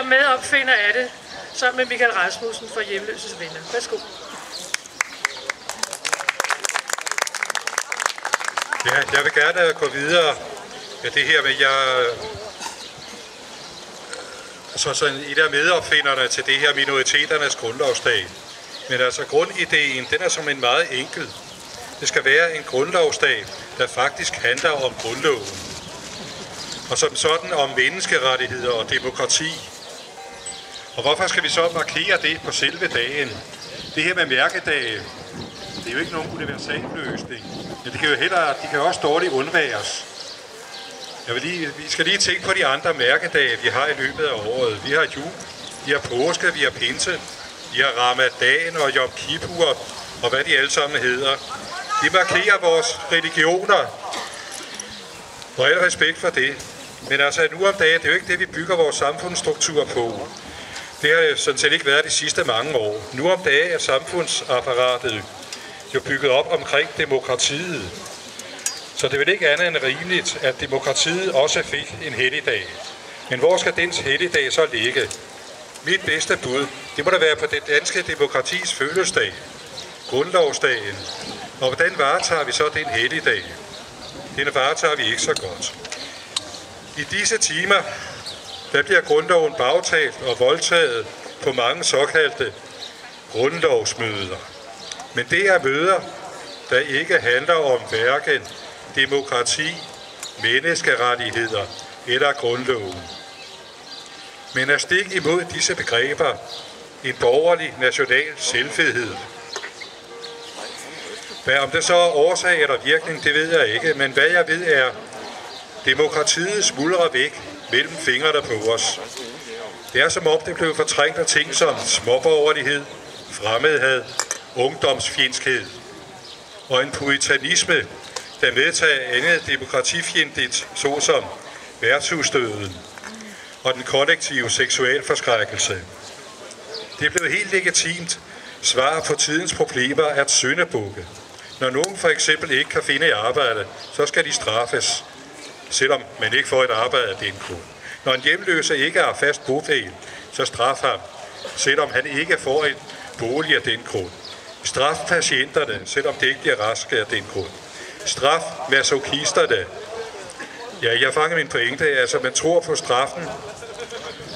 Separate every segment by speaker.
Speaker 1: som medopfinder af det, sammen med Michael Rasmussen fra Hjemløses Venner. Værsgo.
Speaker 2: Ja, jeg vil gerne gå videre med det her med, sådan et af medopfinderne til det her minoriteternes grundlovsdag. Men altså grundideen, den er som en meget enkel. Det skal være en grundlovsdag, der faktisk handler om grundloven. Og som sådan om menneskerettigheder og demokrati. Og hvorfor skal vi så markere det på selve dagen? Det her med mærkedage, det er jo ikke nogen universal løsning. Men de kan jo også dårligt undværes. Vi skal lige tænke på de andre mærkedage, vi har i løbet af året. Vi har jul, vi har påske, vi har pinse, vi har ramadan og Yom Kippur, og hvad de alle sammen hedder. De markerer vores religioner, og al respekt for det. Men altså nu om dagen, det er jo ikke det, vi bygger vores samfundsstruktur på. Det har jo sådan set ikke været de sidste mange år. Nu om dagen er samfundsapparatet jo bygget op omkring demokratiet. Så det er vel ikke andet end rimeligt, at demokratiet også fik en helligdag. Men hvor skal dens helligdag så ligge? Mit bedste bud, det må da være på det danske demokratis fødselsdag, grundlovsdagen. Og hvordan varetager vi så den helligdag? Den varetager vi ikke så godt. I disse timer, der bliver grundloven bagtalt og voldtaget på mange såkaldte grundlovsmøder. Men det er møder, der ikke handler om hverken demokrati, menneskerettigheder eller grundloven. Men er stik imod disse begreber en borgerlig national selvfedhed. Hvad om det så er årsag eller virkning, det ved jeg ikke, men hvad jeg ved er, demokratiet smuldrer væk mellem fingrene på os. Det er som om det blev fortrængt af ting som småborgerlighed, fremmedhad, ungdomsfjendskhed og en puritanisme, der medtager andet demokratifjendtligt, såsom værtshusdøden og den kollektive seksualforskrækkelse. Det blev helt legitimt svar på tidens problemer at syndebukke. Når nogen for eksempel ikke kan finde et arbejde, så skal de straffes, selvom man ikke får et arbejde af den grund. Når en hjemløse ikke har fast bopæl, så straf ham, selvom han ikke får en bolig af den grund. Straf patienterne, selvom det ikke bliver raske af den grund. Straf masokisterne. Ja, jeg fanger min pointe. Altså, man tror på straffen,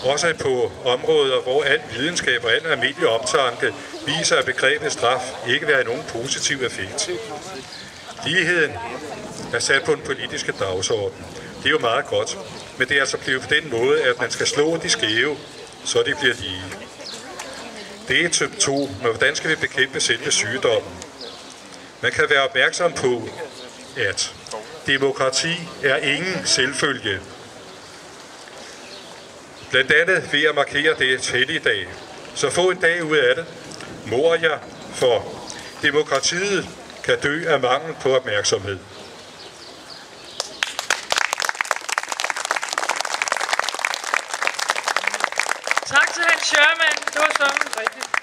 Speaker 2: også på områder, hvor al videnskab og al almindelig omtanke viser, at begrebet straf ikke vil have nogen positiv effekt. Ligheden er sat på den politiske dagsorden. Det er jo meget godt, men det er altså blevet på den måde, at man skal slå de skæve, så de bliver lige. Det er type 2, men hvordan skal vi bekæmpe selve sygdommen? Man kan være opmærksom på, at demokrati er ingen selvfølge. Blandt andet ved at markere det helligdag. Så få en dag ud af det. Mor jer, for demokratiet kan dø af mangel på opmærksomhed.
Speaker 1: Tak til Hans Schermann. Det var sådan rigtigt.